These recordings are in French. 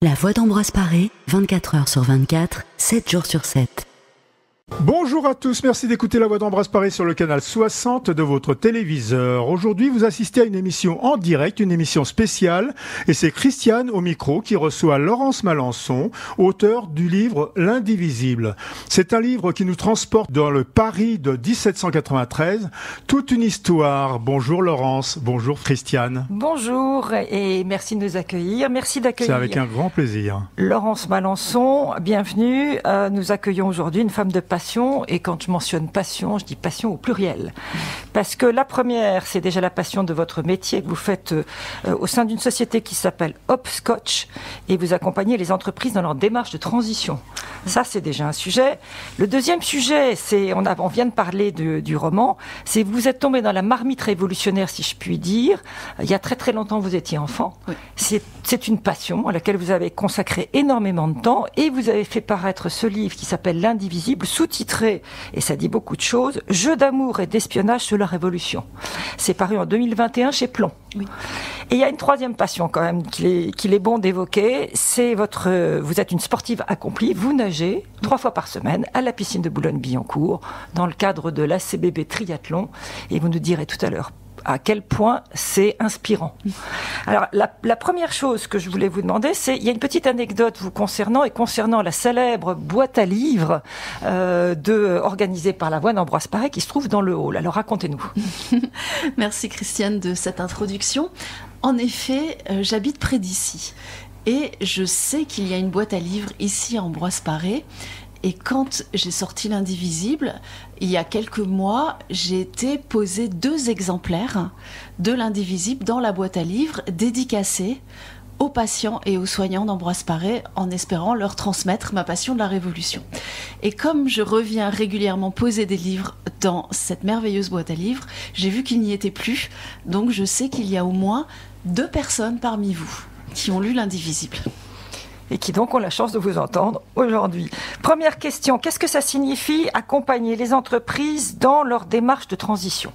La voix d'Ambroise Paré, 24 heures sur 24, 7 jours sur 7. Bonjour à tous, merci d'écouter La Voix d'Ambroise Paré sur le canal 60 de votre téléviseur. Aujourd'hui, vous assistez à une émission en direct, une émission spéciale, et c'est Christiane au micro qui reçoit Laurence Malençon, auteur du livre L'Indivisible. C'est un livre qui nous transporte dans le Paris de 1793, toute une histoire. Bonjour Laurence, bonjour Christiane. Bonjour et merci de nous accueillir. Merci d'accueillir. C'est avec un grand plaisir. Laurence Malençon, bienvenue. Nous accueillons aujourd'hui une femme de passion, et quand je mentionne passion, je dis passion au pluriel. Parce que la première, c'est déjà la passion de votre métier que vous faites au sein d'une société qui s'appelle Hopscotch, et vous accompagnez les entreprises dans leur démarche de transition. Ça, c'est déjà un sujet. Le deuxième sujet, c'est, on vient de parler du roman, c'est vous êtes tombé dans la marmite révolutionnaire, si je puis dire. Il y a très très longtemps, vous étiez enfant. Oui. C'est une passion à laquelle vous avez consacré énormément de temps, et vous avez fait paraître ce livre qui s'appelle L'Indivisible, sous-titré, et ça dit beaucoup de choses, Jeux d'amour et d'espionnage sous la Révolution. C'est paru en 2021 chez Plomb. Oui. Et il y a une troisième passion quand même qu'il est bon d'évoquer, c'est vous êtes une sportive accomplie, vous nagez 3 fois par semaine à la piscine de Boulogne-Billancourt dans le cadre de l'ACBB Triathlon, et vous nous direz tout à l'heure à quel point c'est inspirant. Alors, la première chose que je voulais vous demander, c'est, il y a une petite anecdote vous concernant la célèbre boîte à livres organisée par la voix d'Ambroise Paré qui se trouve dans le hall. Alors, racontez-nous. Merci Christiane de cette introduction. En effet, j'habite près d'ici et je sais qu'il y a une boîte à livres ici à Ambroise Paré. Et quand j'ai sorti L'Indivisible, il y a quelques mois, j'ai été poser 2 exemplaires de L'Indivisible dans la boîte à livres, dédicacés aux patients et aux soignants d'Ambroise Paré, en espérant leur transmettre ma passion de la Révolution. Et comme je reviens régulièrement poser des livres dans cette merveilleuse boîte à livres, j'ai vu qu'il n'y était plus. Donc je sais qu'il y a au moins 2 personnes parmi vous qui ont lu L'Indivisible. Et qui donc ont la chance de vous entendre aujourd'hui. Première question, qu'est-ce que ça signifie accompagner les entreprises dans leur démarche de transition ?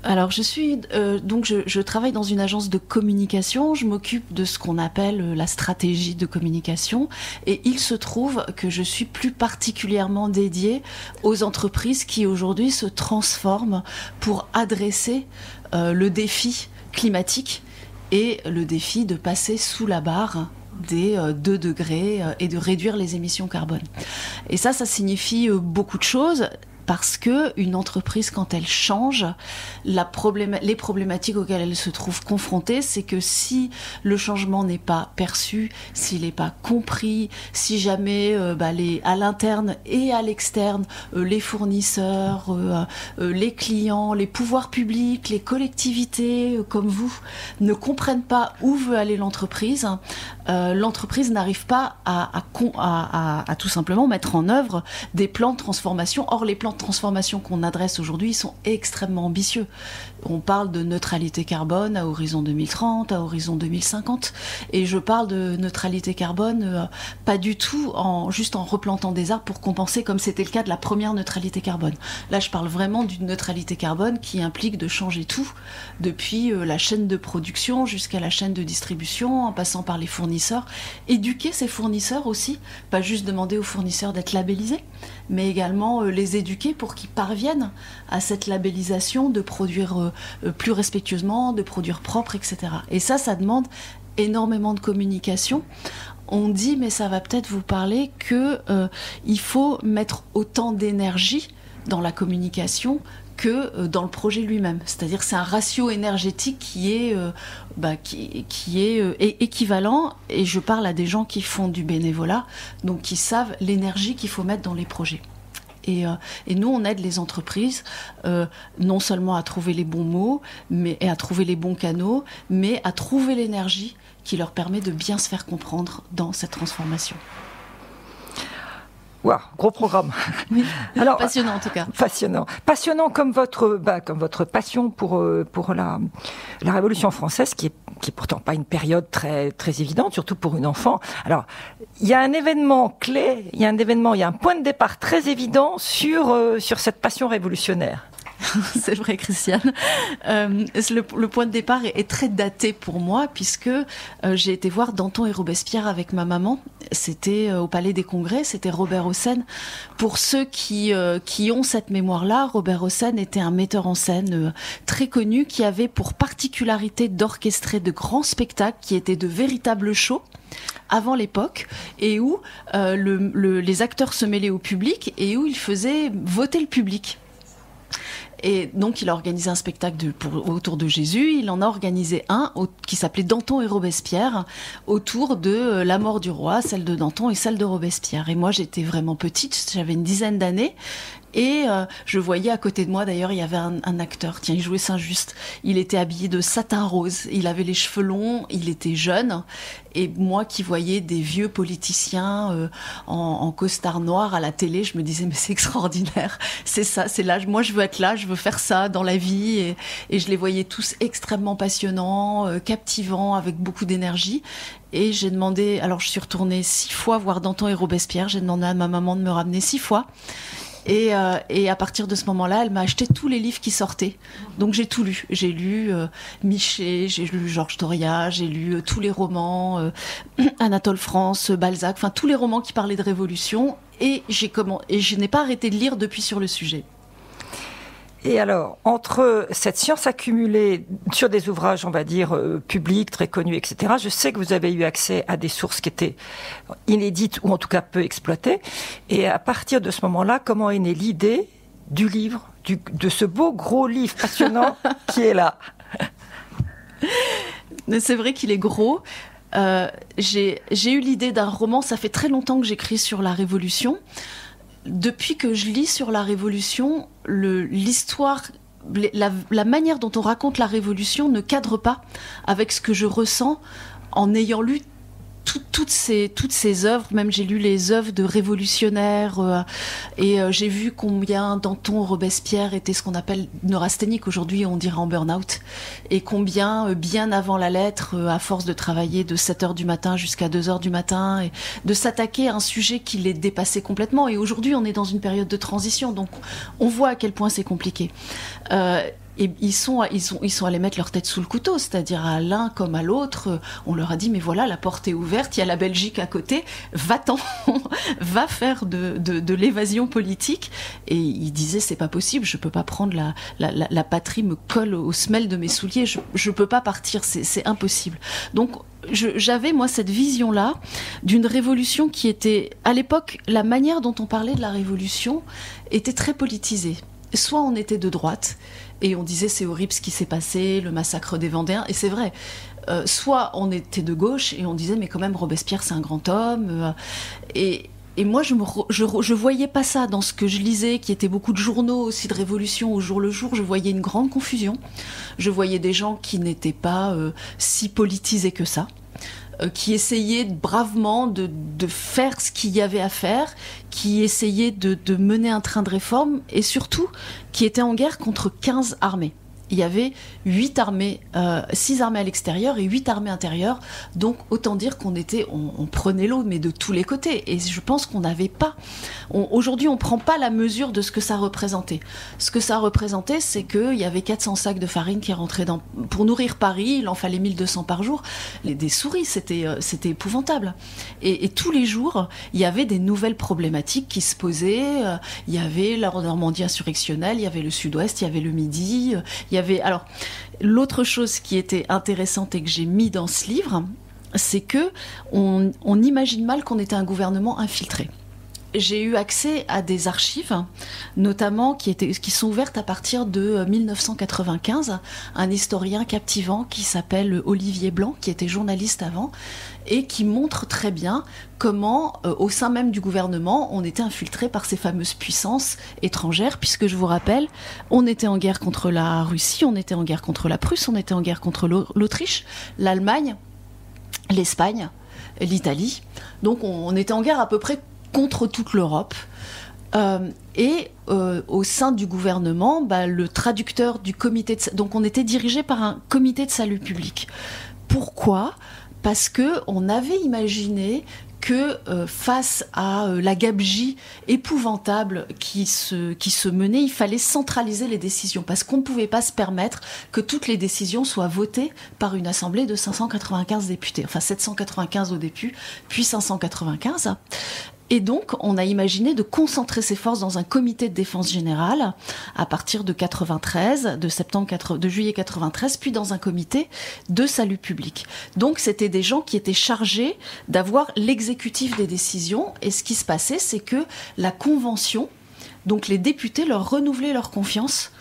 Alors je travaille dans une agence de communication, je m'occupe de ce qu'on appelle la stratégie de communication, et il se trouve que je suis plus particulièrement dédiée aux entreprises qui aujourd'hui se transforment pour adresser le défi climatique et le défi de passer sous la barre des 2 degrés et de réduire les émissions carbone. Et ça signifie beaucoup de choses. Parce qu'une entreprise, quand elle change, les problématiques auxquelles elle se trouve confrontée, c'est que si le changement n'est pas perçu, s'il n'est pas compris, si jamais à l'interne et à l'externe, les fournisseurs, les clients, les pouvoirs publics, les collectivités comme vous, ne comprennent pas où veut aller l'entreprise, l'entreprise n'arrive pas à tout simplement mettre en œuvre des plans de transformation. Or, les plans de transformation qu'on adresse aujourd'hui sont extrêmement ambitieux. On parle de neutralité carbone à horizon 2030, à horizon 2050, et je parle de neutralité carbone pas du tout juste en replantant des arbres pour compenser, comme c'était le cas de la première neutralité carbone. Là, je parle vraiment d'une neutralité carbone qui implique de changer tout, depuis la chaîne de production jusqu'à la chaîne de distribution, en passant par les fournisseurs. Éduquer ces fournisseurs aussi, pas juste demander aux fournisseurs d'être labellisés, mais également les éduquer pour qu'ils parviennent à cette labellisation, de produire plus respectueusement, de produire propre, etc. Et ça demande énormément de communication. On dit, mais ça va peut-être vous parler, qu'il faut mettre autant d'énergie dans la communication que dans le projet lui-même. C'est-à-dire que c'est un ratio énergétique qui est équivalent, et je parle à des gens qui font du bénévolat, donc qui savent l'énergie qu'il faut mettre dans les projets. Et nous, on aide les entreprises non seulement à trouver les bons mots, et à trouver les bons canaux, mais à trouver l'énergie qui leur permet de bien se faire comprendre dans cette transformation. Wow, gros programme. Oui, alors, passionnant en tout cas. Passionnant comme votre passion pour la Révolution française, qui est pourtant pas une période très très évidente, surtout pour une enfant. Alors, il y a un événement clé, il y a un point de départ très évident sur cette passion révolutionnaire. c'est vrai, Christiane. Le point de départ est très daté pour moi, puisque j'ai été voir Danton et Robespierre avec ma maman. C'était au Palais des Congrès, c'était Robert Hossein. Pour ceux qui ont cette mémoire-là, Robert Hossein était un metteur en scène très connu, qui avait pour particularité d'orchestrer de grands spectacles qui étaient de véritables shows avant l'époque, et où les acteurs se mêlaient au public et où ils faisaient voter le public. Et donc il a organisé un spectacle autour de Jésus. Il en a organisé un qui s'appelait Danton et Robespierre, autour de la mort du roi, celle de Danton et celle de Robespierre. Et moi j'étais vraiment petite, j'avais une dizaine d'années. Et je voyais à côté de moi, d'ailleurs, il y avait un acteur, tiens, il jouait Saint-Just. Il était habillé de satin rose, il avait les cheveux longs, il était jeune. Et moi qui voyais des vieux politiciens en costard noir à la télé, je me disais, mais c'est extraordinaire, c'est ça, c'est là, moi je veux être là, je veux faire ça dans la vie. Et je les voyais tous extrêmement passionnants, captivants, avec beaucoup d'énergie. Et j'ai demandé, alors je suis retournée 6 fois voir Danton et Robespierre, j'ai demandé à ma maman de me ramener 6 fois. Et à partir de ce moment-là, elle m'a acheté tous les livres qui sortaient. Donc j'ai tout lu. J'ai lu Michelet, j'ai lu Georges Doria, j'ai lu tous les romans, Anatole France, Balzac, enfin tous les romans qui parlaient de révolution. Et je n'ai pas arrêté de lire depuis sur le sujet. Et alors, entre cette science accumulée sur des ouvrages, on va dire, publics, très connus, etc., je sais que vous avez eu accès à des sources qui étaient inédites ou en tout cas peu exploitées. Et à partir de ce moment-là, comment est née l'idée du livre, de ce beau gros livre passionnant qui est là? C'est vrai qu'il est gros. J'ai eu l'idée d'un roman, ça fait très longtemps que j'écris sur la Révolution. Depuis que je lis sur la Révolution, l'histoire, la manière dont on raconte la Révolution ne cadre pas avec ce que je ressens en ayant lu toutes ces œuvres. Même j'ai lu les œuvres de révolutionnaires et j'ai vu combien Danton, Robespierre étaient ce qu'on appelle neurasthéniques. Aujourd'hui, on dirait en burn-out. Et combien, bien avant la lettre, à force de travailler de 7h du matin jusqu'à 2h du matin, et de s'attaquer à un sujet qui les dépassait complètement. Et aujourd'hui, on est dans une période de transition, donc on voit à quel point c'est compliqué. Et ils sont allés mettre leur tête sous le couteau, c'est-à-dire à l'un comme à l'autre. On leur a dit, mais voilà, la porte est ouverte, il y a la Belgique à côté, va-t'en, va faire de l'évasion politique. Et ils disaient, c'est pas possible, je peux pas prendre la patrie me colle aux semelles de mes souliers, je peux pas partir, c'est impossible. Donc, j'avais, moi, cette vision-là d'une révolution qui était, à l'époque, la manière dont on parlait de la révolution était très politisée. Soit on était de droite, et on disait c'est horrible ce qui s'est passé, le massacre des Vendéens, et c'est vrai. Soit on était de gauche, et on disait mais quand même Robespierre c'est un grand homme. Et moi je voyais pas ça dans ce que je lisais, qui était beaucoup de journaux aussi de révolution au jour le jour. Je voyais une grande confusion. Je voyais des gens qui n'étaient pas si politisés que ça, qui essayaient bravement de faire ce qu'il y avait à faire, qui essayaient de mener un train de réforme, et surtout qui étaient en guerre contre 15 armées. Il y avait 6 armées à l'extérieur et 8 armées intérieures, donc autant dire qu'on prenait l'eau, mais de tous les côtés. Et je pense qu'on n'avait pas... Aujourd'hui, on ne prend pas la mesure de ce que ça représentait. Ce que ça représentait, c'est qu'il y avait 400 sacs de farine qui rentraient pour nourrir Paris, il en fallait 1200 par jour. Des souris, c'était épouvantable. Et tous les jours, il y avait des nouvelles problématiques qui se posaient. Il y avait la Normandie insurrectionnelle, il y avait le Sud-Ouest, il y avait le Midi... Alors, l'autre chose qui était intéressante et que j'ai mis dans ce livre, c'est que on imagine mal qu'on était un gouvernement infiltré. J'ai eu accès à des archives, notamment qui sont ouvertes à partir de 1995. Un historien captivant qui s'appelle Olivier Blanc, qui était journaliste avant, et qui montre très bien comment, au sein même du gouvernement, on était infiltré par ces fameuses puissances étrangères, puisque je vous rappelle, on était en guerre contre la Russie, on était en guerre contre la Prusse, on était en guerre contre l'Autriche, l'Allemagne, l'Espagne, l'Italie. Donc on était en guerre à peu près contre toute l'Europe. Au sein du gouvernement, le traducteur du comité donc on était dirigé par un comité de salut public. Pourquoi ? Parce qu'on avait imaginé que face à la gabegie épouvantable qui se menait, il fallait centraliser les décisions parce qu'on ne pouvait pas se permettre que toutes les décisions soient votées par une assemblée de 595 députés, enfin 795 au début, puis 595. Et donc, on a imaginé de concentrer ses forces dans un comité de défense générale à partir de 93, de juillet 93, puis dans un comité de salut public. Donc, c'était des gens qui étaient chargés d'avoir l'exécutif des décisions. Et ce qui se passait, c'est que la Convention, donc les députés, leur renouvelaient leur confiance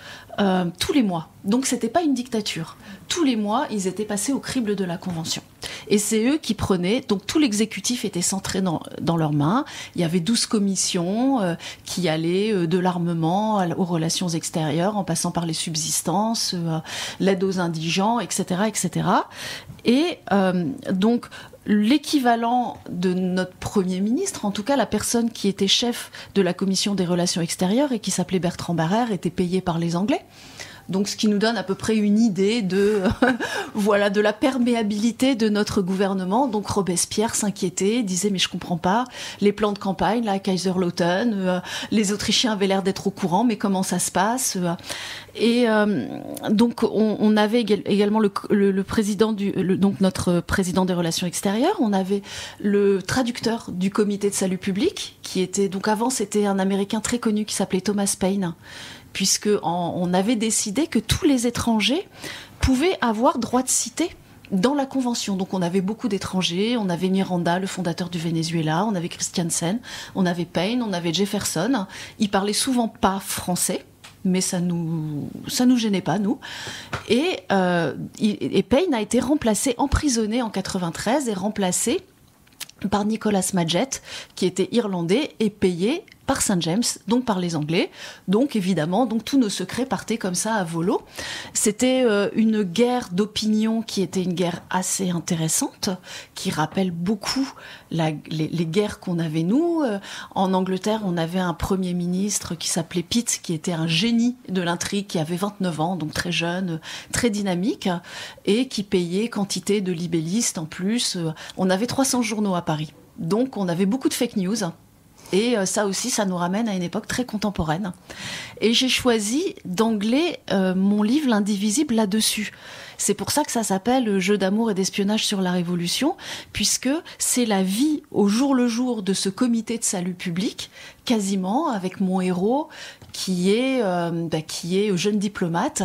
tous les mois. Donc, c'était pas une dictature. Tous les mois, ils étaient passés au crible de la Convention. Et c'est eux qui prenaient, donc tout l'exécutif était centré dans leurs mains. Il y avait 12 commissions qui allaient de l'armement aux relations extérieures, en passant par les subsistances, l'aide aux indigents, etc., etc. Et donc, l'équivalent de notre Premier ministre, en tout cas la personne qui était chef de la commission des relations extérieures et qui s'appelait Bertrand Barrère, était payé par les Anglais. Donc, ce qui nous donne à peu près une idée de, voilà, de la perméabilité de notre gouvernement. Donc, Robespierre s'inquiétait, disait, mais je comprends pas, les plans de campagne, là, Kaiserslautern, les Autrichiens avaient l'air d'être au courant, mais comment ça se passe? Et donc, on avait également le président donc notre président des relations extérieures. On avait le traducteur du comité de salut public, qui était, donc avant, c'était un Américain très connu qui s'appelait Thomas Paine, puisque on avait décidé que tous les étrangers pouvaient avoir droit de cité dans la Convention. Donc on avait beaucoup d'étrangers, on avait Miranda, le fondateur du Venezuela, on avait Christiansen, on avait Paine, on avait Jefferson. Ils parlaient souvent pas français, mais ça nous gênait pas, nous. Et Paine a été remplacé, emprisonné en 93 et remplacé par Nicholas Madgett, qui était irlandais et payé par St. James, donc par les Anglais. Donc évidemment, donc tous nos secrets partaient comme ça à volo. C'était une guerre d'opinion qui était une guerre assez intéressante, qui rappelle beaucoup les guerres qu'on avait nous. En Angleterre, on avait un Premier ministre qui s'appelait Pitt, qui était un génie de l'intrigue, qui avait 29 ans, donc très jeune, très dynamique, et qui payait quantité de libellistes en plus. On avait 300 journaux à Paris. Donc on avait beaucoup de fake news. Et ça aussi, ça nous ramène à une époque très contemporaine. Et j'ai choisi d'angler mon livre L'Indivisible là-dessus. C'est pour ça que ça s'appelle Jeu d'amour et d'espionnage sur la Révolution, puisque c'est la vie au jour le jour de ce comité de salut public, quasiment, avec mon héros qui est jeune diplomate.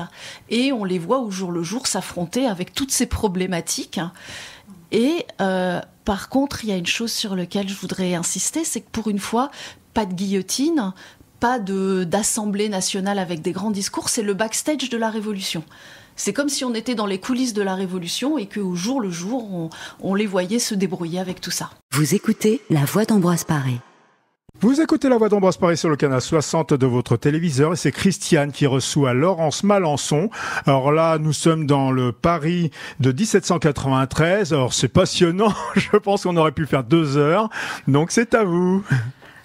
Et on les voit au jour le jour s'affronter avec toutes ces problématiques. Et par contre, il y a une chose sur laquelle je voudrais insister, c'est que pour une fois, pas de guillotine, pas d'assemblée nationale avec des grands discours, c'est le backstage de la Révolution. C'est comme si on était dans les coulisses de la Révolution et qu'au jour le jour, on les voyait se débrouiller avec tout ça. Vous écoutez La Voix d'Ambroise Paré. Vous écoutez La Voix d'Ambroise Paré sur le canal 60 de votre téléviseur et c'est Christiane qui reçoit Laurence Malençon. Alors là, nous sommes dans le Paris de 1793. Alors c'est passionnant, je pense qu'on aurait pu faire 2 heures. Donc c'est à vous.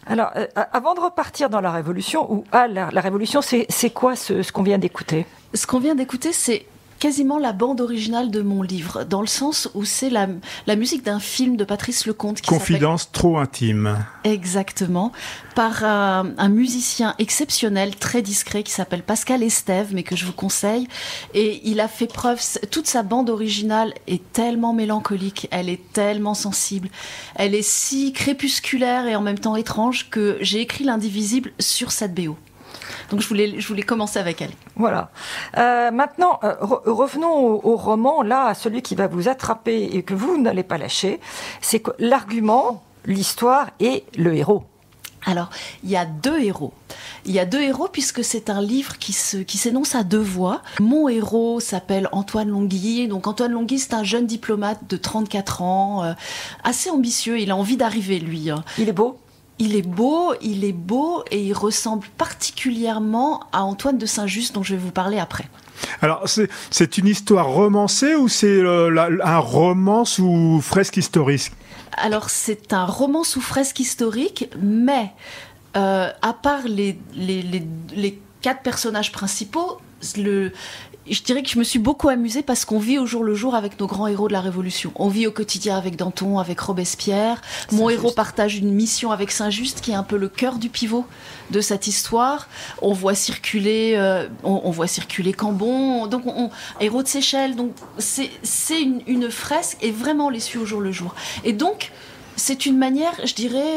Alors, avant de repartir dans la Révolution, ou à la Révolution, c'est quoi ce qu'on vient d'écouter ? Ce qu'on vient d'écouter, c'est quasiment la bande originale de mon livre, dans le sens où c'est la musique d'un film de Patrice Lecomte qui Confidence trop intime. Exactement, par un musicien exceptionnel, très discret, qui s'appelle Pascal Estève, mais que je vous conseille. Et il a fait preuve, toute sa bande originale est tellement mélancolique, elle est tellement sensible, elle est si crépusculaire et en même temps étrange que j'ai écrit L'Indivisible sur cette BO. Donc je voulais commencer avec elle. Voilà. Maintenant, revenons au roman, là, à celui qui va vous attraper et que vous n'allez pas lâcher. C'est que l'argument, l'histoire et le héros. Alors, il y a 2 héros. Il y a 2 héros puisque c'est un livre qui s'énonce à 2 voix. Mon héros s'appelle Antoine Longhi. Donc Antoine Longhi, c'est un jeune diplomate de 34 ans, assez ambitieux. Il a envie d'arriver, lui. Il est beau ? Il est beau et il ressemble particulièrement à Antoine de Saint-Just dont je vais vous parler après. Alors, c'est une histoire romancée ou c'est un roman sous fresque historique ? Alors, c'est un roman sous fresque historique, mais à part les 4 personnages principaux, je dirais que je me suis beaucoup amusée parce qu'on vit au jour le jour avec nos grands héros de la Révolution. On vit au quotidien avec Danton, avec Robespierre. Mon héros partage une mission avec Saint-Just, qui est un peu le cœur du pivot de cette histoire. On voit circuler Cambon, donc héros de Seychelles. Donc c'est une fresque et vraiment on les suit au jour le jour. Et donc c'est une manière, je dirais,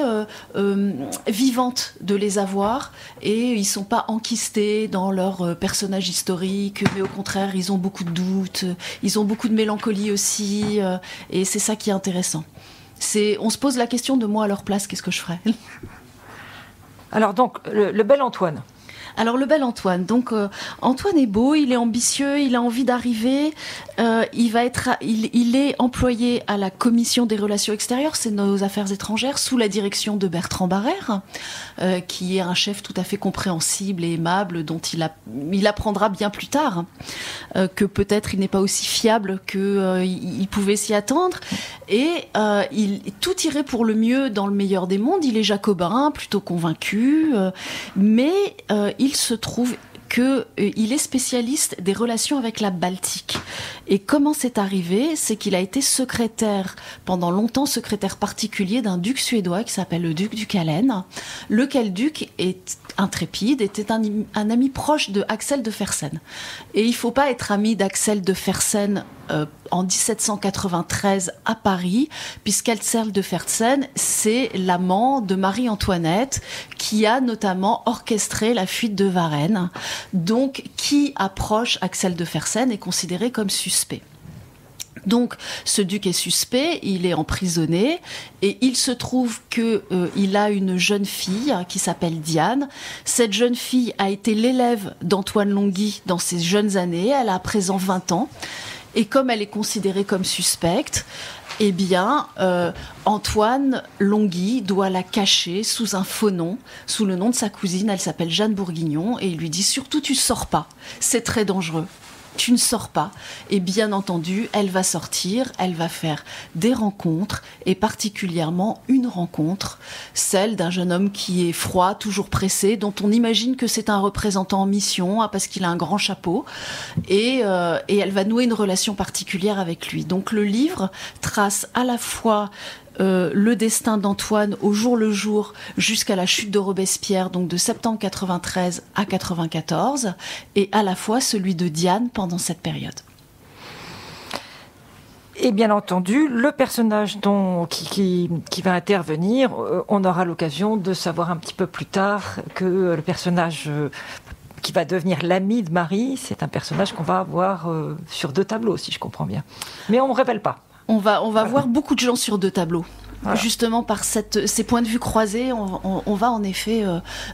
vivante de les avoir, et ils sont pas enquistés dans leur personnage historique, mais au contraire, ils ont beaucoup de doutes, ils ont beaucoup de mélancolie aussi, et c'est ça qui est intéressant. On se pose la question de moi à leur place, qu'est-ce que je ferais ? Alors donc, le bel Antoine. Alors le bel Antoine, donc Antoine est beau, il est ambitieux, il a envie d'arriver, il est employé à la commission des relations extérieures, c'est nos affaires étrangères, sous la direction de Bertrand Barrère, qui est un chef tout à fait compréhensible et aimable, dont il apprendra bien plus tard que peut-être il n'est pas aussi fiable qu'il pouvait s'y attendre, et tout irait pour le mieux dans le meilleur des mondes. Il est jacobin, plutôt convaincu, mais il se trouve qu'il est spécialiste des relations avec la Baltique. Et comment c'est arrivé ? C'est qu'il a été pendant longtemps secrétaire particulier d'un duc suédois qui s'appelle le duc du Calais, lequel duc est intrépide, était un ami proche de Axel de Fersen. Et il ne faut pas être ami d'Axel de Fersen en 1793 à Paris, puisqu'Axel de Fersen, c'est l'amant de Marie-Antoinette, qui a notamment orchestré la fuite de Varennes. Donc, qui approche Axel de Fersen est considéré comme suspect. Donc, ce duc est suspect, il est emprisonné, et il se trouve qu'il a une jeune fille qui s'appelle Diane. Cette jeune fille a été l'élève d'Antoine Longhi dans ses jeunes années, elle a à présent 20 ans. Et comme elle est considérée comme suspecte, eh bien, Antoine Longhi doit la cacher sous un faux nom, sous le nom de sa cousine. Elle s'appelle Jeanne Bourguignon, et il lui dit « Surtout, tu ne sors pas, c'est très dangereux. » Tu ne sors pas. Et bien entendu, elle va sortir, elle va faire des rencontres, et particulièrement une rencontre, celle d'un jeune homme qui est froid, toujours pressé, dont on imagine que c'est un représentant en mission, parce qu'il a un grand chapeau, et elle va nouer une relation particulière avec lui. Donc le livre trace à la fois le destin d'Antoine au jour le jour jusqu'à la chute de Robespierre, donc de septembre 93 à 94, et à la fois celui de Diane pendant cette période. Et bien entendu, le personnage qui va intervenir, on aura l'occasion de savoir un petit peu plus tard que le personnage qui va devenir l'ami de Marie, c'est un personnage qu'on va avoir sur 2 tableaux, si je comprends bien. Mais on ne révèle pas. On va voir beaucoup de gens sur 2 tableaux. Voilà. Justement, par ces points de vue croisés, on va en effet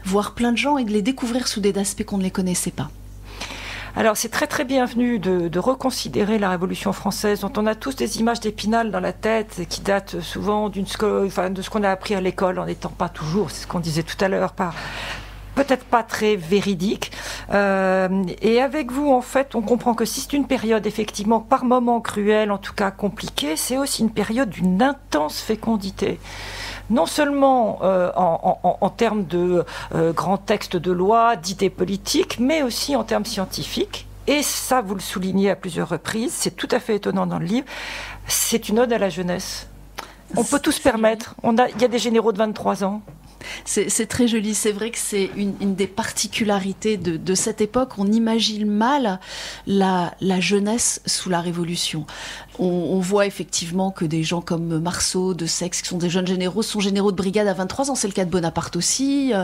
voir plein de gens et de les découvrir sous des aspects qu'on ne les connaissait pas. Alors c'est très très bienvenu de reconsidérer la Révolution française, dont on a tous des images d'Épinal dans la tête, et qui datent souvent de ce qu'on a appris à l'école, en n'étant pas toujours, c'est ce qu'on disait tout à l'heure, peut-être pas très véridique. Et avec vous, en fait, on comprend que si c'est une période, effectivement, par moments cruelle, en tout cas compliquée, c'est aussi une période d'une intense fécondité. Non seulement en termes de grands textes de loi, d'idées politiques, mais aussi en termes scientifiques. Et ça, vous le soulignez à plusieurs reprises, c'est tout à fait étonnant dans le livre, c'est une ode à la jeunesse. On peut tout se permettre. Il y a des généraux de 23 ans. C'est très joli, c'est vrai que c'est une des particularités de cette époque. On imagine mal la jeunesse sous la Révolution. On voit effectivement que des gens comme Marceau, de Saix, qui sont des jeunes généraux, sont généraux de brigade à 23 ans. C'est le cas de Bonaparte aussi.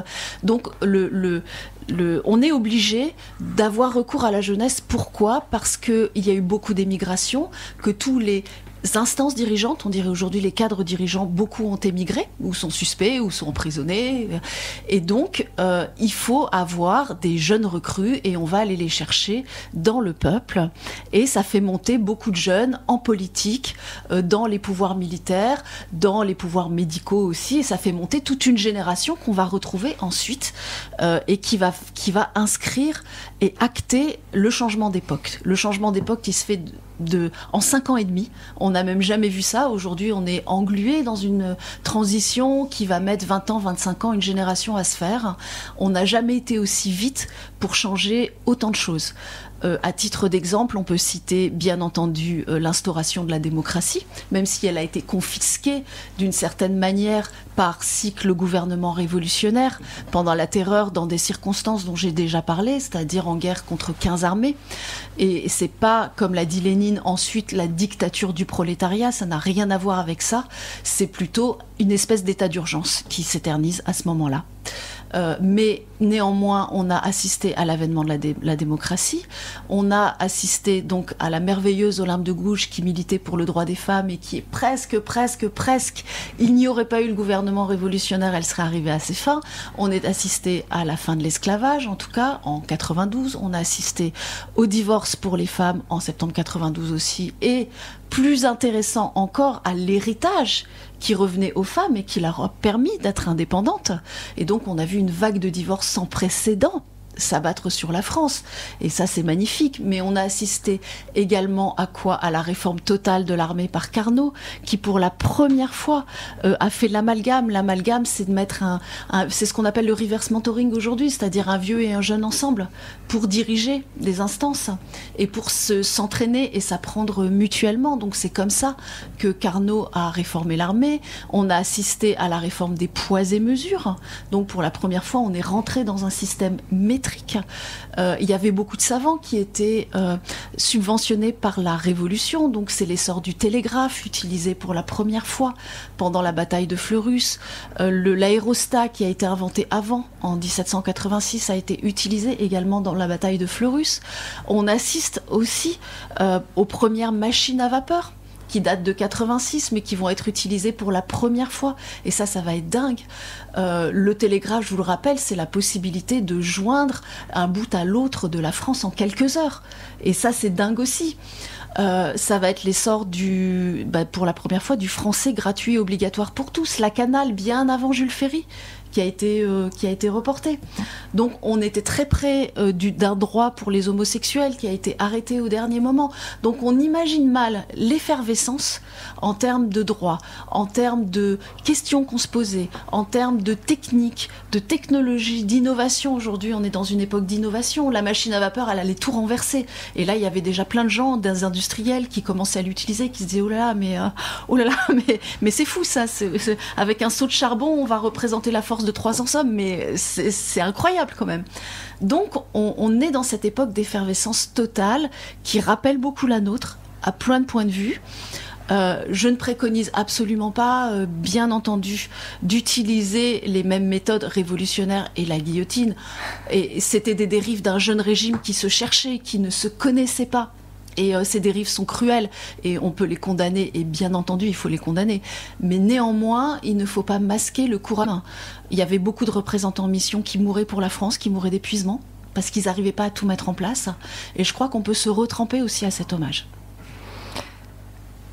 Donc on est obligé d'avoir recours à la jeunesse. Pourquoi ? Parce qu'il y a eu beaucoup d'émigration, que tous les instances dirigeantes, on dirait aujourd'hui les cadres dirigeants, beaucoup ont émigré, ou sont suspects, ou sont emprisonnés. Et donc, il faut avoir des jeunes recrues, et on va aller les chercher dans le peuple. Et ça fait monter beaucoup de jeunes en politique, dans les pouvoirs militaires, dans les pouvoirs médicaux aussi. Et ça fait monter toute une génération qu'on va retrouver ensuite, et qui va inscrire et acter le changement d'époque. Le changement d'époque qui se fait en 5 ans et demi. On n'a même jamais vu ça. Aujourd'hui, on est englué dans une transition qui va mettre 20 ans, 25 ans, une génération à se faire. On n'a jamais été aussi vite pour changer autant de choses. À titre d'exemple, on peut citer bien entendu l'instauration de la démocratie, même si elle a été confisquée d'une certaine manière par cycle gouvernement révolutionnaire pendant la Terreur, dans des circonstances dont j'ai déjà parlé, c'est-à-dire en guerre contre 15 armées. Et c'est pas, comme l'a dit Lénine, ensuite la dictature du prolétariat, ça n'a rien à voir avec ça, c'est plutôt une espèce d'état d'urgence qui s'éternise à ce moment-là. Mais néanmoins, on a assisté à l'avènement de la démocratie. On a assisté donc à la merveilleuse Olympe de Gouges qui militait pour le droit des femmes et qui est presque, il n'y aurait pas eu le gouvernement révolutionnaire, elle serait arrivée à ses fins. On est assisté à la fin de l'esclavage, en tout cas, en 92. On a assisté au divorce pour les femmes en septembre 92 aussi. Et plus intéressant encore, à l'héritage qui revenait aux femmes et qui leur a permis d'être indépendantes. Et donc on a vu une vague de divorce sans précédent s'abattre sur la France. Et ça, c'est magnifique. Mais on a assisté également à quoi ? À la réforme totale de l'armée par Carnot, qui pour la première fois a fait l'amalgame. L'amalgame, c'est de mettre c'est ce qu'on appelle le reverse mentoring aujourd'hui, c'est-à-dire un vieux et un jeune ensemble pour diriger des instances et pour s'entraîner et s'apprendre mutuellement. Donc c'est comme ça que Carnot a réformé l'armée. On a assisté à la réforme des poids et mesures. Donc pour la première fois, on est rentré dans un système métrique. Il y avait beaucoup de savants qui étaient subventionnés par la Révolution. Donc c'est l'essor du télégraphe utilisé pour la première fois pendant la bataille de Fleurus. L'aérostat qui a été inventé avant, en 1786, a été utilisé également dans la bataille de Fleurus. On assiste aussi aux premières machines à vapeur qui datent de 86, mais qui vont être utilisées pour la première fois. Et ça va être dingue. Le télégraphe, je vous le rappelle, c'est la possibilité de joindre un bout à l'autre de la France en quelques heures. Et ça, c'est dingue aussi. Ça va être l'essor pour la première fois, du français gratuit et obligatoire pour tous. La Canal, bien avant Jules Ferry, qui a été reporté. Donc on était très près d'un droit pour les homosexuels qui a été arrêté au dernier moment. Donc on imagine mal l'effervescence en termes de droit, en termes de questions qu'on se posait, en termes de technique, de technologie, d'innovation. Aujourd'hui, on est dans une époque d'innovation. La machine à vapeur, elle allait tout renverser. Et là, il y avait déjà plein de gens, des industriels qui commençaient à l'utiliser, qui se disaient oh là là, mais c'est fou ça. Avec un seau de charbon, on va représenter la force de 300 hommes, mais c'est incroyable quand même. Donc on est dans cette époque d'effervescence totale qui rappelle beaucoup la nôtre à plein de points de vue. Je ne préconise absolument pas, bien entendu, d'utiliser les mêmes méthodes révolutionnaires et la guillotine. Et c'était des dérives d'un jeune régime qui se cherchait, qui ne se connaissait pas. Et ces dérives sont cruelles et on peut les condamner, et bien entendu il faut les condamner, mais néanmoins il ne faut pas masquer le courage. Il y avait beaucoup de représentants en mission qui mouraient pour la France, qui mouraient d'épuisement parce qu'ils n'arrivaient pas à tout mettre en place, et je crois qu'on peut se retremper aussi à cet hommage.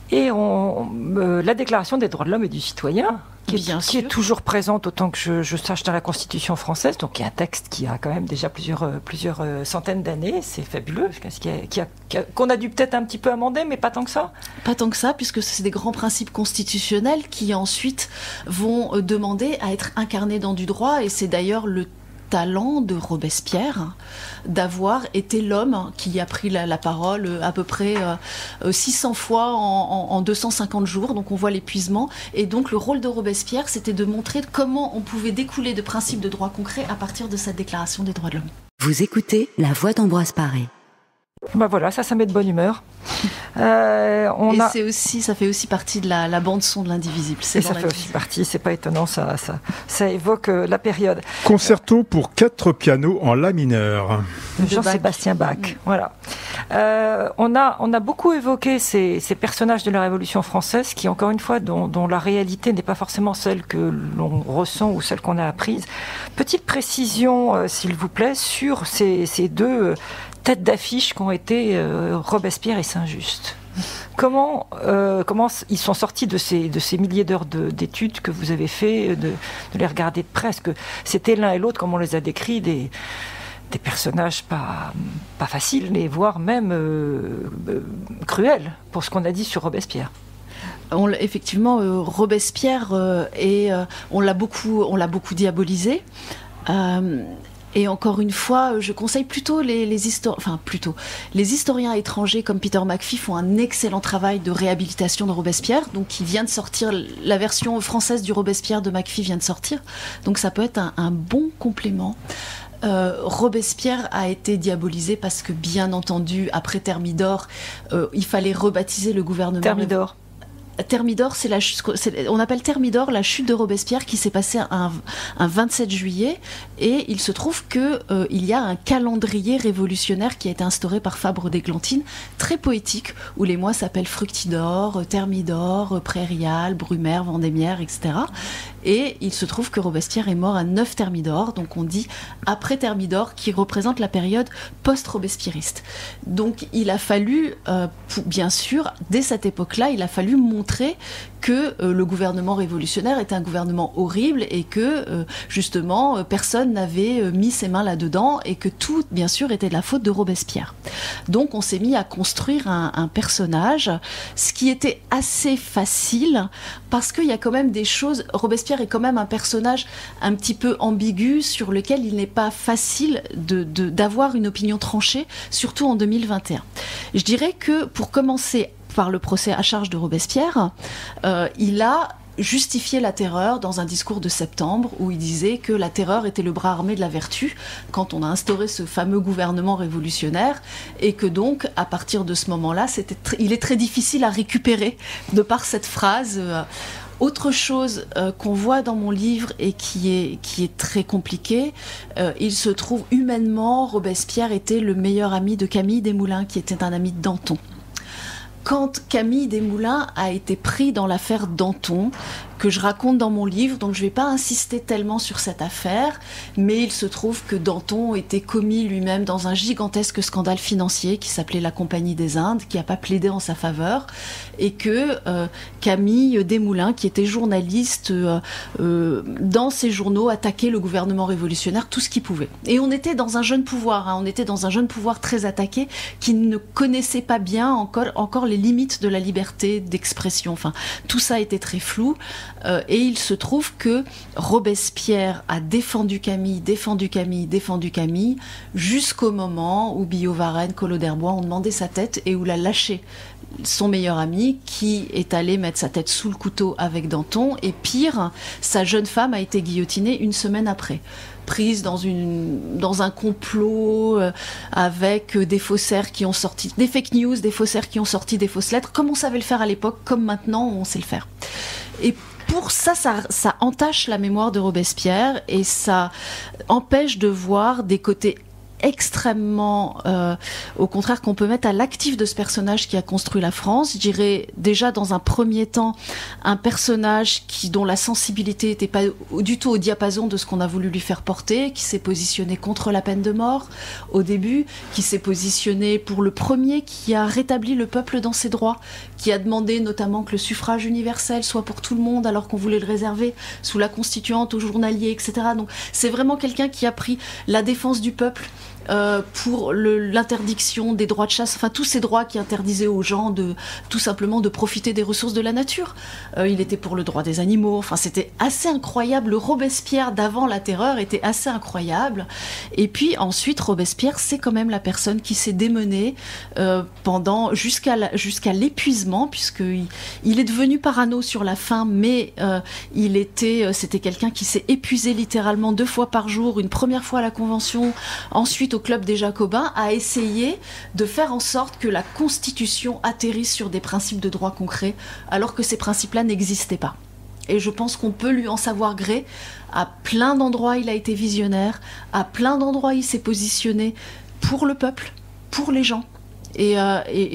Et la Déclaration des droits de l'homme et du citoyen, qui est toujours présente autant que je sache dans la Constitution française, donc il y a un texte qui a quand même déjà plusieurs centaines d'années, c'est fabuleux, qu'on a dû peut-être un petit peu amender, mais pas tant que ça. Pas tant que ça, puisque c'est des grands principes constitutionnels qui ensuite vont demander à être incarnés dans du droit, et c'est d'ailleurs le talent de Robespierre d'avoir été l'homme qui a pris la parole à peu près 600 fois en 250 jours, donc on voit l'épuisement. Et donc le rôle de Robespierre, c'était de montrer comment on pouvait découler de principes de droit concrets à partir de cette déclaration des droits de l'homme. Vous écoutez La Voix d'Ambroise Paré. Voilà, ça met de bonne humeur. Ça fait aussi partie de la bande-son de l'Indivisible. Ça fait aussi partie, c'est pas étonnant, ça évoque la période. Concerto pour 4 pianos en la mineur. Jean-Sébastien Bach. Voilà. On a beaucoup évoqué ces personnages de la Révolution française qui, encore une fois, dont la réalité n'est pas forcément celle que l'on ressent ou celle qu'on a apprise. Petite précision, s'il vous plaît, sur ces deux têtes d'affiche qu'ont été Robespierre et Saint-Just. Comment ils sont sortis de ces milliers d'heures d'études que vous avez fait, de les regarder de près? Parce que c'était l'un et l'autre, comme on les a décrits, des personnages pas faciles, mais voire même cruels, pour ce qu'on a dit sur Robespierre. Effectivement, Robespierre, on l'a beaucoup diabolisé. Et encore une fois, je conseille plutôt les historiens étrangers comme Peter McPhee font un excellent travail de réhabilitation de Robespierre. Donc, il vient de sortir, la version française du Robespierre de McPhee vient de sortir. Donc, ça peut être un bon complément. Robespierre a été diabolisé parce que, bien entendu, après Thermidor, il fallait rebaptiser le gouvernement. Thermidor, on appelle Thermidor la chute de Robespierre qui s'est passée un 27 juillet et il se trouve que il y a un calendrier révolutionnaire qui a été instauré par Fabre d'Églantine, très poétique, où les mois s'appellent Fructidor, Thermidor, Prairial, Brumaire, Vendémiaire, etc. Et il se trouve que Robespierre est mort à 9 Thermidor, donc on dit après Thermidor, qui représente la période post-robespierriste. Donc il a fallu, bien sûr, dès cette époque-là, il a fallu montrer que le gouvernement révolutionnaire était un gouvernement horrible et que, justement, personne n'avait mis ses mains là-dedans et que tout, bien sûr, était de la faute de Robespierre. Donc on s'est mis à construire un personnage, ce qui était assez facile parce qu'il y a quand même des choses... Robespierre est quand même un personnage un petit peu ambigu sur lequel il n'est pas facile d'avoir une opinion tranchée, surtout en 2021. Je dirais que pour commencer par le procès à charge de Robespierre, il a justifié la terreur dans un discours de septembre où il disait que la terreur était le bras armé de la vertu quand on a instauré ce fameux gouvernement révolutionnaire et que donc à partir de ce moment-là, il est très difficile à récupérer de par cette phrase. Autre chose qu'on voit dans mon livre et qui est très compliqué, il se trouve humainement, Robespierre était le meilleur ami de Camille Desmoulins qui était un ami de Danton. Quand Camille Desmoulins a été pris dans l'affaire Danton, que je raconte dans mon livre, donc je ne vais pas insister tellement sur cette affaire, mais il se trouve que Danton était commis lui-même dans un gigantesque scandale financier qui s'appelait la Compagnie des Indes, qui n'a pas plaidé en sa faveur, et que Camille Desmoulins, qui était journaliste dans ses journaux, attaquait le gouvernement révolutionnaire tout ce qu'il pouvait. Et on était dans un jeune pouvoir, on était dans un jeune pouvoir très attaqué, qui ne connaissait pas bien encore les limites de la liberté d'expression. Enfin, tout ça était très flou. Et il se trouve que Robespierre a défendu Camille, jusqu'au moment où Billaud-Varenne, Collot d'Herbois ont demandé sa tête et où l'a lâché son meilleur ami qui est allé mettre sa tête sous le couteau avec Danton. Et pire, sa jeune femme a été guillotinée une semaine après, prise dans un complot avec des faussaires qui ont sorti des fake news, des faussaires qui ont sorti des fausses lettres, comme on savait le faire à l'époque, comme maintenant on sait le faire. Et pour ça entache la mémoire de Robespierre et ça empêche de voir des côtés extrêmement, au contraire, qu'on peut mettre à l'actif de ce personnage qui a construit la France. Je dirais déjà dans un premier temps un personnage dont la sensibilité n'était pas du tout au diapason de ce qu'on a voulu lui faire porter, qui s'est positionné contre la peine de mort au début, qui s'est positionné pour le premier, qui a rétabli le peuple dans ses droits, qui a demandé notamment que le suffrage universel soit pour tout le monde alors qu'on voulait le réserver sous la constituante aux journaliers, etc. Donc c'est vraiment quelqu'un qui a pris la défense du peuple pour l'interdiction des droits de chasse, enfin tous ces droits qui interdisaient aux gens tout simplement de profiter des ressources de la nature. Il était pour le droit des animaux, enfin c'était assez incroyable. Le Robespierre d'avant la terreur était assez incroyable. Et puis ensuite Robespierre, c'est quand même la personne qui s'est démenée jusqu'à l'épuisement, puisqu'il est devenu parano sur la fin, mais c'était quelqu'un qui s'est épuisé littéralement 2 fois par jour, une première fois à la Convention, ensuite au Club des Jacobins, à essayer de faire en sorte que la Constitution atterrisse sur des principes de droit concret, alors que ces principes-là n'existaient pas. Et je pense qu'on peut lui en savoir gré. À plein d'endroits, il a été visionnaire. À plein d'endroits, il s'est positionné pour le peuple, pour les gens. Et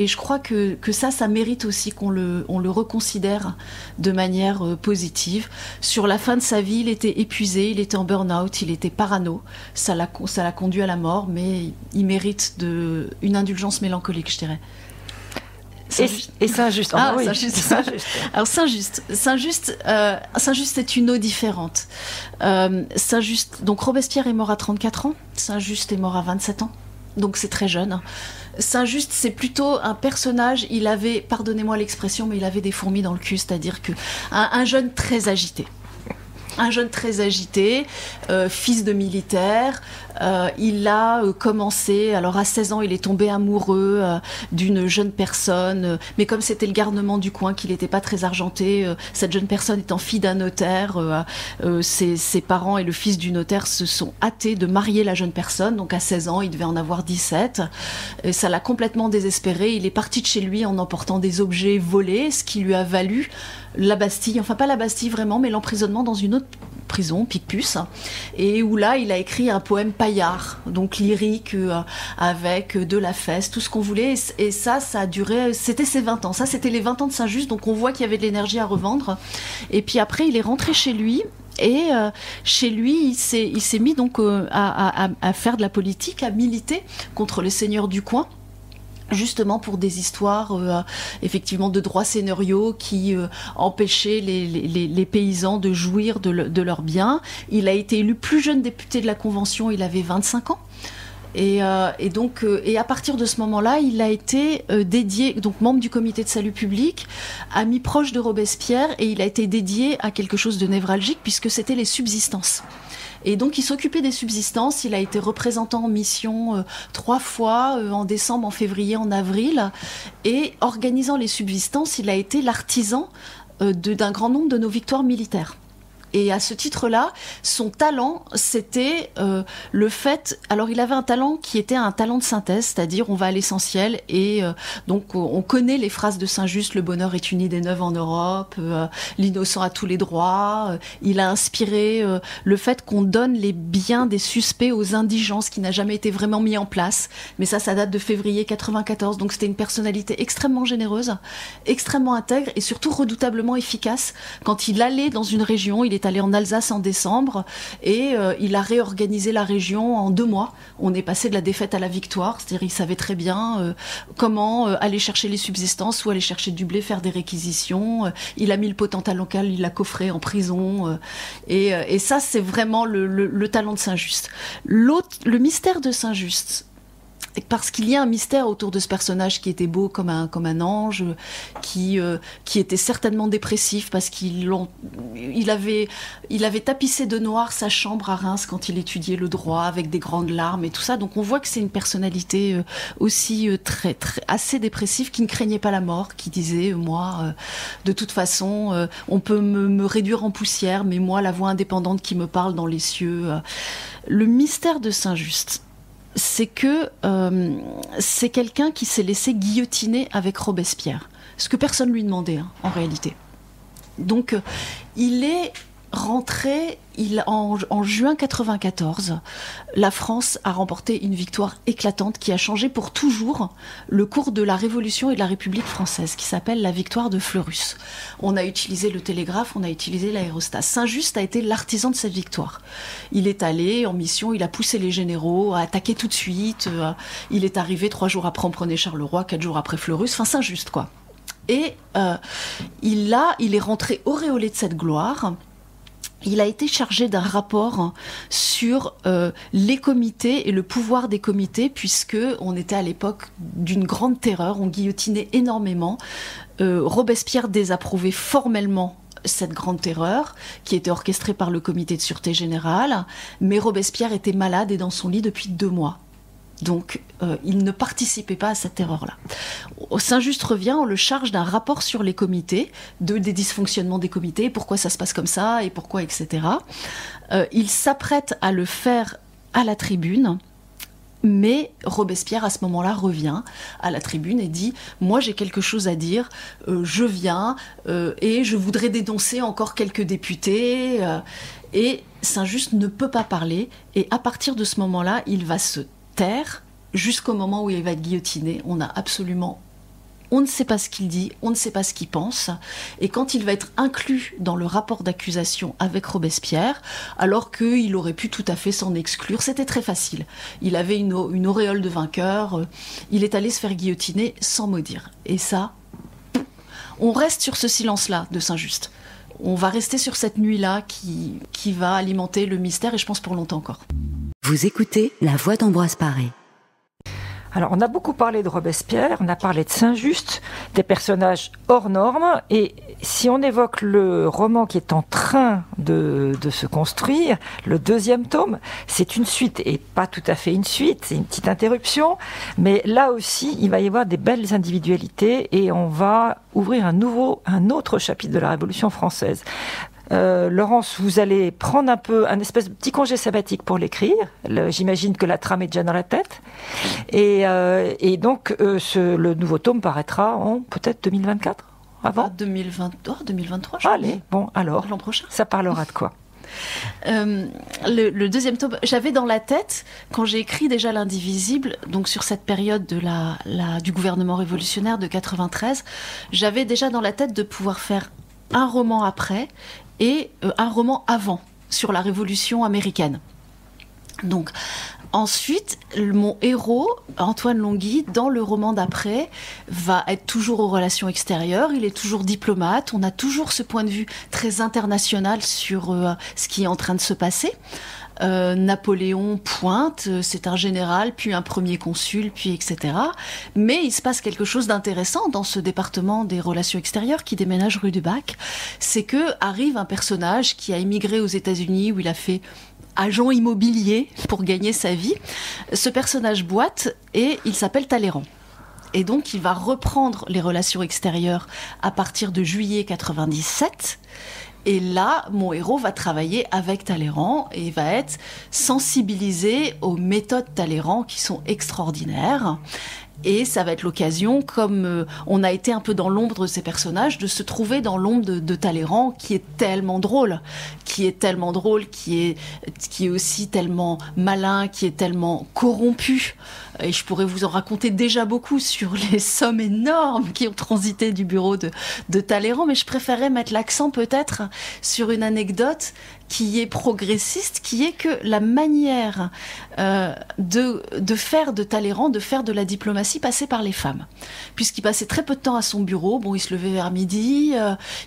je crois que ça mérite aussi qu'on le reconsidère de manière positive. Sur la fin de sa vie, il était épuisé, il était en burn-out, il était parano. Ça l'a conduit à la mort, mais il mérite une indulgence mélancolique, je dirais. Et Saint-Just. Oui. Saint-Just. Alors Saint-Just est une eau différente. Saint-Just, donc Robespierre est mort à 34 ans, Saint-Just est mort à 27 ans, donc c'est très jeune. Saint-Just, c'est plutôt un personnage, il avait, pardonnez-moi l'expression, mais il avait des fourmis dans le cul, c'est-à-dire un jeune très agité. Un jeune très agité, fils de militaire. Il a commencé, alors à 16 ans, il est tombé amoureux d'une jeune personne, mais comme c'était le garnement du coin, qu'il n'était pas très argenté, cette jeune personne étant fille d'un notaire, ses parents et le fils du notaire se sont hâtés de marier la jeune personne, donc à 16 ans, il devait en avoir 17. Et ça l'a complètement désespéré, il est parti de chez lui en emportant des objets volés, ce qui lui a valu la Bastille, enfin pas la Bastille vraiment, mais l'emprisonnement dans une autre prison, Picpus, et où là il a écrit un poème paillard, donc lyrique, avec de la fesse, tout ce qu'on voulait, et ça a duré, c'était ses 20 ans, ça c'était les 20 ans de Saint-Just, donc on voit qu'il y avait de l'énergie à revendre, et puis après il est rentré chez lui, et chez lui il s'est mis donc à faire de la politique, à militer contre les seigneurs du coin, justement pour des histoires effectivement de droits seigneuriaux qui empêchaient les paysans de jouir de leurs biens. Il a été élu plus jeune député de la Convention, il avait 25 ans. Et à partir de ce moment-là, il a été dédié, donc membre du comité de salut public, ami proche de Robespierre, et il a été dédié à quelque chose de névralgique puisque c'était les subsistances. Et donc il s'occupait des subsistances, il a été représentant en mission 3 fois, en décembre, en février, en avril, et organisant les subsistances, il a été l'artisan d'un grand nombre de nos victoires militaires. Et à ce titre-là, son talent, c'était le fait... Alors, il avait un talent qui était un talent de synthèse, c'est-à-dire on va à l'essentiel. Et donc, on connaît les phrases de Saint-Just, le bonheur est une idée neuve en Europe, l'innocent a tous les droits. Il a inspiré le fait qu'on donne les biens des suspects aux indigents, ce qui n'a jamais été vraiment mis en place. Mais ça date de février 94. Donc, c'était une personnalité extrêmement généreuse, extrêmement intègre et surtout redoutablement efficace. Quand il allait dans une région, il est allé en Alsace en décembre et il a réorganisé la région en 2 mois. On est passé de la défaite à la victoire, c'est-à-dire il savait très bien comment aller chercher les subsistances ou aller chercher du blé, faire des réquisitions. Il a mis le potentat local, il l'a coffré en prison et ça c'est vraiment le talent de Saint-Just. Le mystère de Saint-Just, parce qu'il y a un mystère autour de ce personnage qui était beau comme un ange, qui était certainement dépressif parce qu'il avait tapissé de noir sa chambre à Reims quand il étudiait le droit avec des grandes larmes et tout ça. Donc on voit que c'est une personnalité aussi très, très, assez dépressive, qui ne craignait pas la mort, qui disait moi de toute façon on peut me réduire en poussière, mais moi la voix indépendante qui me parle dans les cieux. Le mystère de Saint-Just, c'est que c'est quelqu'un qui s'est laissé guillotiner avec Robespierre. Ce que personne lui demandait, en réalité. Donc, il est rentré en juin 94. La France a remporté une victoire éclatante qui a changé pour toujours le cours de la Révolution et de la République française, qui s'appelle la victoire de Fleurus. On a utilisé le télégraphe, on a utilisé l'aérostat. Saint-Just a été l'artisan de cette victoire. Il est allé en mission, il a poussé les généraux à attaquer tout de suite. Il est arrivé 3 jours après, on prenait Charleroi, 4 jours après Fleurus. Enfin, Saint-Just, quoi. Et il est rentré auréolé de cette gloire. Il a été chargé d'un rapport sur les comités et le pouvoir des comités, puisque on était à l'époque d'une grande terreur, on guillotinait énormément. Robespierre désapprouvait formellement cette grande terreur qui était orchestrée par le comité de sûreté générale, mais Robespierre était malade et dans son lit depuis 2 mois. Donc, il ne participait pas à cette terreur-là. Saint-Just revient, on le charge d'un rapport sur les comités, des dysfonctionnements des comités, pourquoi ça se passe comme ça, et pourquoi, etc. Il s'apprête à le faire à la tribune, mais Robespierre, à ce moment-là, revient à la tribune et dit « Moi, j'ai quelque chose à dire, je viens, et je voudrais dénoncer encore quelques députés. » Et Saint-Just ne peut pas parler, et à partir de ce moment-là, il va se taire jusqu'au moment où il va être guillotiné. On ne sait pas ce qu'il dit, on ne sait pas ce qu'il pense. Et quand il va être inclus dans le rapport d'accusation avec Robespierre, alors qu'il aurait pu tout à fait s'en exclure, c'était très facile. Il avait une auréole de vainqueur, il est allé se faire guillotiner sans mot dire. Et ça, on reste sur ce silence-là de Saint-Just. On va rester sur cette nuit-là qui va alimenter le mystère, et je pense pour longtemps encore. Vous écoutez La Voix d'Ambroise Paré. Alors, on a beaucoup parlé de Robespierre, on a parlé de Saint-Just, des personnages hors normes, et si on évoque le roman qui est en train de se construire, le 2e tome, c'est une suite, et pas tout à fait une suite, c'est une petite interruption, mais là aussi, il va y avoir des belles individualités, et on va ouvrir un autre chapitre de la Révolution française. Laurence, vous allez prendre un espèce de petit congé sabbatique pour l'écrire. J'imagine que la trame est déjà dans la tête. Et donc, le nouveau tome paraîtra en peut-être 2024 avant 2023, je Allez, bon, alors, l'an prochain. Ça parlera de quoi? Le 2e tome, j'avais dans la tête, quand j'ai écrit déjà l'Indivisible, donc sur cette période du gouvernement révolutionnaire de 93, j'avais déjà dans la tête de pouvoir faire un roman après et un roman avant sur la Révolution américaine. Donc, ensuite, mon héros, Antoine Longhi, dans le roman d'après, va être toujours aux relations extérieures, il est toujours diplomate, on a toujours ce point de vue très international sur ce qui est en train de se passer. Napoléon pointe, c'est un général, puis un premier consul, puis etc. Mais il se passe quelque chose d'intéressant dans ce département des relations extérieures qui déménage rue du Bac. C'est que arrive un personnage qui a émigré aux États-Unis où il a fait agent immobilier pour gagner sa vie. Ce personnage boite et il s'appelle Talleyrand. Et donc il va reprendre les relations extérieures à partir de juillet 97. Et là, mon héros va travailler avec Talleyrand et va être sensibilisé aux méthodes Talleyrand qui sont extraordinaires. Et ça va être l'occasion, comme on a été un peu dans l'ombre de ces personnages, de se trouver dans l'ombre de Talleyrand, qui est tellement drôle, qui est aussi tellement malin, qui est tellement corrompu. Et je pourrais vous en raconter déjà beaucoup sur les sommes énormes qui ont transité du bureau de Talleyrand, mais je préférais mettre l'accent peut-être sur une anecdote qui est progressiste, qui est que la manière de faire de Talleyrand, de faire de la diplomatie, passait par les femmes. Puisqu'il passait très peu de temps à son bureau, bon, il se levait vers midi,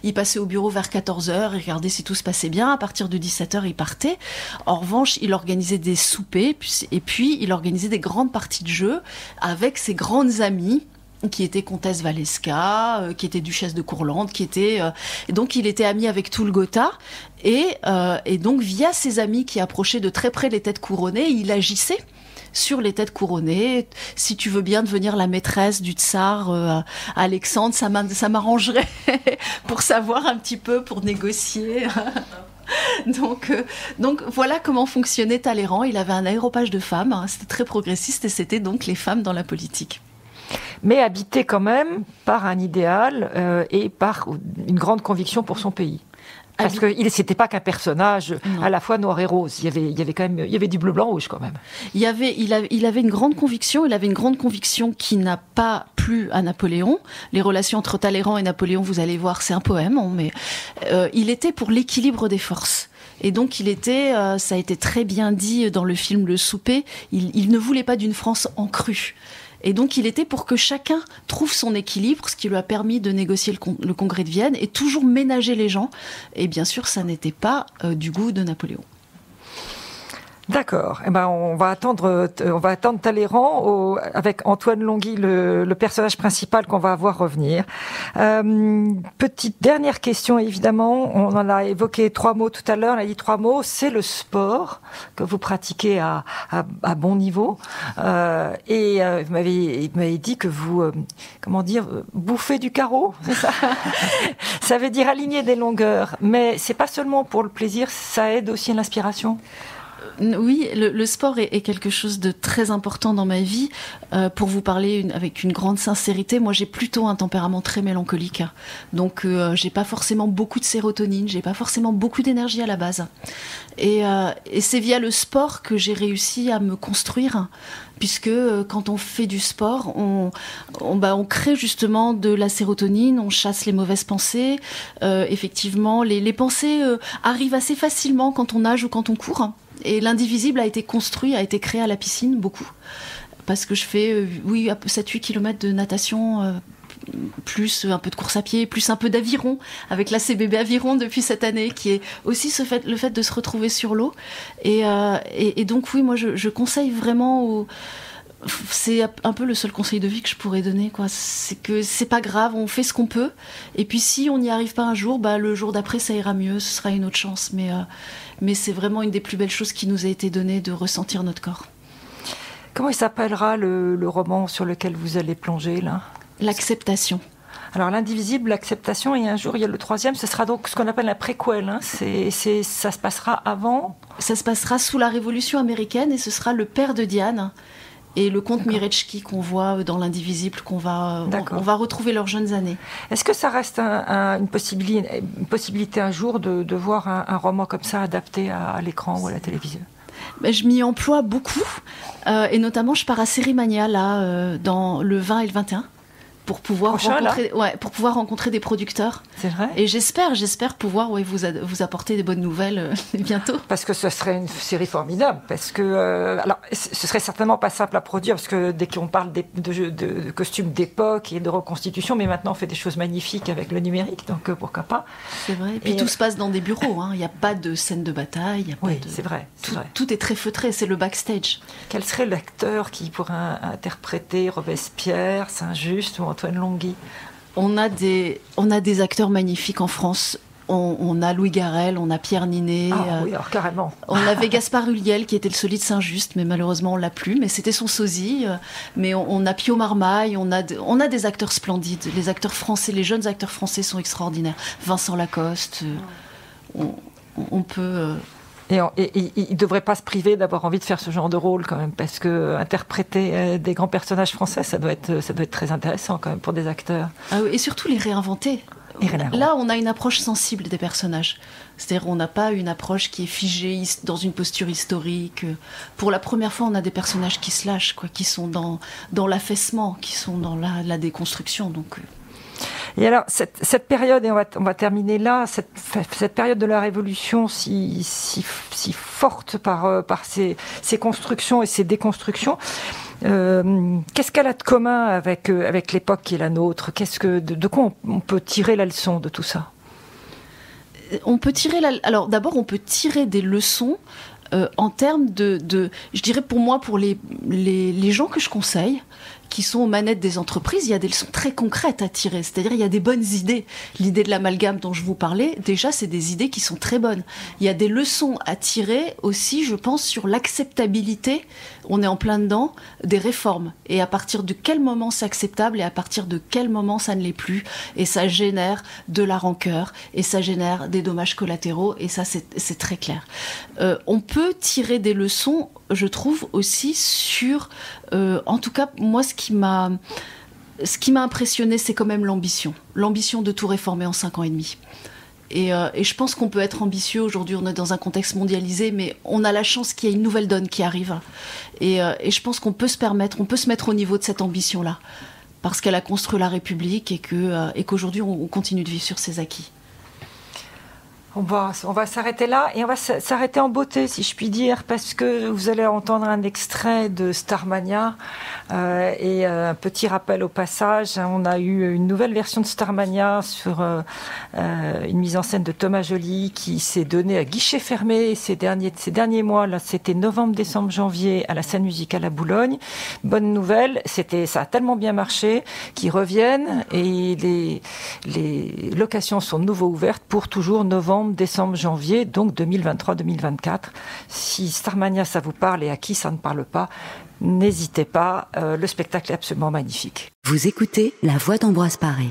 il passait au bureau vers 14h, il regardait si tout se passait bien, à partir de 17h, il partait. En revanche, il organisait des soupers, et puis il organisait des grandes parties de jeu avec ses grandes amies, qui était comtesse Valeska, qui était duchesse de Courlande, et donc il était ami avec tout le Gotha, et donc via ses amis qui approchaient de très près les têtes couronnées, il agissait sur les têtes couronnées. Si tu veux bien devenir la maîtresse du tsar Alexandre, ça m'arrangerait pour savoir un petit peu, pour négocier. Donc voilà comment fonctionnait Talleyrand. Il avait un aéropage de femmes, hein, c'était très progressiste, et c'était donc les femmes dans la politique. Mais habité quand même par un idéal et par une grande conviction pour son pays. Parce que c'était pas qu'un personnage à la fois noir et rose. Il y avait du bleu, blanc, rouge quand même. Il avait une grande conviction. Il avait une grande conviction qui n'a pas plu à Napoléon. Les relations entre Talleyrand et Napoléon, vous allez voir, c'est un poème, mais il était pour l'équilibre des forces. Et donc ça a été très bien dit dans le film Le Souper, il ne voulait pas d'une France en crue. Et donc il était pour que chacun trouve son équilibre, ce qui lui a permis de négocier le congrès de Vienne et toujours ménager les gens. Et bien sûr, ça n'était pas du goût de Napoléon. D'accord. Eh ben, on va attendre Talleyrand avec Antoine Longhi, le personnage principal qu'on va voir revenir. Petite dernière question, évidemment. On en a évoqué 3 mots tout à l'heure. On a dit 3 mots. C'est le sport que vous pratiquez à bon niveau. Vous m'avez dit que vous, bouffez du carreau, c'est ça? Ça veut dire aligner des longueurs. Mais c'est pas seulement pour le plaisir, ça aide aussi à l'inspiration. Oui, le sport est quelque chose de très important dans ma vie. Pour vous parler avec une grande sincérité, moi j'ai plutôt un tempérament très mélancolique. Donc j'ai pas forcément beaucoup de sérotonine, j'ai pas forcément beaucoup d'énergie à la base. Et c'est via le sport que j'ai réussi à me construire. Puisque quand on fait du sport, on crée justement de la sérotonine, on chasse les mauvaises pensées. Effectivement, les pensées arrivent assez facilement quand on nage ou quand on court. Et l'Indivisible a été créé à la piscine, beaucoup. Parce que je fais 7-8 km de natation, plus un peu de course à pied, plus un peu d'aviron, avec l'ACBB Aviron depuis cette année, qui est aussi le fait de se retrouver sur l'eau. Et donc oui, moi je conseille vraiment c'est un peu le seul conseil de vie que je pourrais donner, quoi. C'est que c'est pas grave, on fait ce qu'on peut. Et puis si on n'y arrive pas un jour, le jour d'après ça ira mieux, ce sera une autre chance. Mais c'est vraiment une des plus belles choses qui nous a été donnée, de ressentir notre corps. Comment il s'appellera le roman sur lequel vous allez plonger là ? L'acceptation. Alors l'indivisible, l'acceptation, et un jour il y a le troisième, ce sera donc ce qu'on appelle un préquel. Hein. Ça se passera avant ? Ça se passera sous la Révolution américaine et ce sera le père de Diane et le comte Mirecki qu'on voit dans l'indivisible, on va retrouver leurs jeunes années. Est-ce que ça reste une possibilité un jour de voir un roman comme ça adapté à l'écran ou à la télévision ? Je m'y emploie beaucoup et notamment je pars à Sérimania là, dans le 20 et le 21. Pour pouvoir rencontrer des producteurs. C'est vrai. Et j'espère pouvoir vous apporter des bonnes nouvelles bientôt. Parce que ce serait une série formidable. Parce que alors ce serait certainement pas simple à produire parce que dès qu'on parle de costumes d'époque et de reconstitution, mais maintenant on fait des choses magnifiques avec le numérique, donc pourquoi pas. C'est vrai. Et puis tout se passe dans des bureaux. Il n'y a pas de scène de bataille. C'est vrai. Tout est très feutré. C'est le backstage. Quel serait l'acteur qui pourrait interpréter Robespierre, Saint-Just ou Antoine Longhi? On a des acteurs magnifiques en France. On a Louis Garrel, on a Pierre Ninet. Oui, alors carrément. On avait Gaspard Ulliel qui était le solide Saint-Just, mais malheureusement on l'a plus. Mais c'était son sosie. Mais on a Pio Marmaille, on a des acteurs splendides. Les acteurs français, les jeunes acteurs français sont extraordinaires. Vincent Lacoste. On peut. Et il ne devrait pas se priver d'avoir envie de faire ce genre de rôle quand même, parce que interpréter des grands personnages français, ça doit être très intéressant quand même pour des acteurs. Et surtout les réinventer. Là, on a une approche sensible des personnages. C'est-à-dire, on n'a pas une approche qui est figée dans une posture historique. Pour la première fois, on a des personnages qui se lâchent, qui sont dans l'affaissement, qui sont dans la déconstruction. Donc. Et alors, cette période, et on va terminer là, cette période de la Révolution si forte par ces constructions et ces déconstructions, qu'est-ce qu'elle a de commun avec l'époque qui est la nôtre ? De quoi on peut tirer la leçon de tout ça ? On peut tirer alors d'abord, on peut tirer des leçons en termes de je dirais pour moi, pour les gens que je conseille, qui sont aux manettes des entreprises, il y a des leçons très concrètes à tirer. C'est-à-dire, il y a des bonnes idées. L'idée de l'amalgame dont je vous parlais, déjà, c'est des idées qui sont très bonnes. Il y a des leçons à tirer aussi, je pense, sur l'acceptabilité, on est en plein dedans, des réformes. Et à partir de quel moment c'est acceptable et à partir de quel moment ça ne l'est plus. Et ça génère de la rancœur et ça génère des dommages collatéraux. Et ça, c'est très clair. On peut tirer des leçons, je trouve, aussi sur... en tout cas, moi, ce qui m'a impressionné, c'est quand même l'ambition. L'ambition de tout réformer en 5 ans et demi. Et je pense qu'on peut être ambitieux. Aujourd'hui, on est dans un contexte mondialisé, mais on a la chance qu'il y ait une nouvelle donne qui arrive. Et je pense qu'on peut se mettre au niveau de cette ambition-là. Parce qu'elle a construit la République et qu'aujourd'hui, on continue de vivre sur ses acquis. On va s'arrêter là et on va s'arrêter en beauté, si je puis dire, parce que vous allez entendre un extrait de Starmania et un petit rappel au passage. On a eu une nouvelle version de Starmania sur une mise en scène de Thomas Joly qui s'est donnée à guichet fermé ces derniers mois. Là, c'était novembre, décembre, janvier à la Scène musicale à Boulogne. Bonne nouvelle, ça a tellement bien marché qu'ils reviennent et les locations sont de nouveau ouvertes pour toujours novembre, décembre, janvier, donc 2023-2024. Si Starmania, ça vous parle et à qui ça ne parle pas, n'hésitez pas, le spectacle est absolument magnifique. Vous écoutez La Voix d'Ambroise Paré.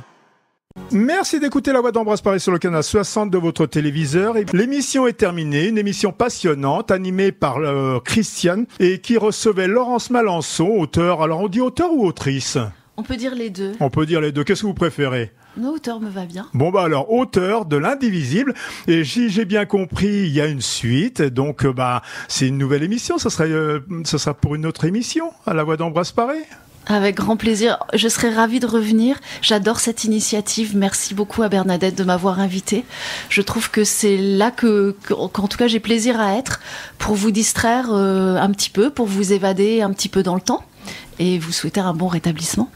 Merci d'écouter La Voix d'Ambroise Paré sur le canal 60 de votre téléviseur. Et l'émission est terminée, une émission passionnante animée par Christiane et qui recevait Laurence Malençon, auteur. Alors on dit auteur ou autrice ? On peut dire les deux. On peut dire les deux. Qu'est-ce que vous préférez ? Non, auteur me va bien. Bon, alors, auteur de l'Indivisible. Et si j'ai bien compris, il y a une suite. Donc, c'est une nouvelle émission. Ça sera pour une autre émission, à La Voix d'Ambroise Paré. Avec grand plaisir. Je serais ravie de revenir. J'adore cette initiative. Merci beaucoup à Bernadette de m'avoir invitée. Je trouve que c'est là qu'en tout cas, j'ai plaisir à être pour vous distraire un petit peu, pour vous évader un petit peu dans le temps et vous souhaiter un bon rétablissement.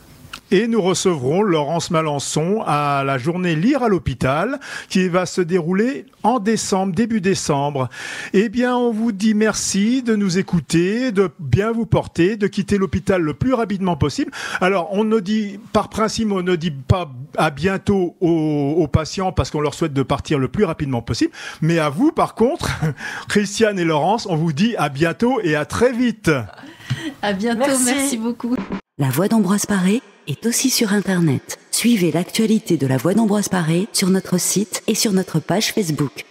Et nous recevrons Laurence Malençon à la journée Lire à l'hôpital qui va se dérouler en décembre, début décembre. Eh bien, on vous dit merci de nous écouter, de bien vous porter, de quitter l'hôpital le plus rapidement possible. Alors, on ne dit, par principe, on ne dit pas à bientôt aux patients parce qu'on leur souhaite de partir le plus rapidement possible. Mais à vous, par contre, Christiane et Laurence, on vous dit à bientôt et à très vite. À bientôt, merci beaucoup. La Voix d'Ambroise Paré est aussi sur Internet. Suivez l'actualité de La Voix d'Ambroise Paré sur notre site et sur notre page Facebook.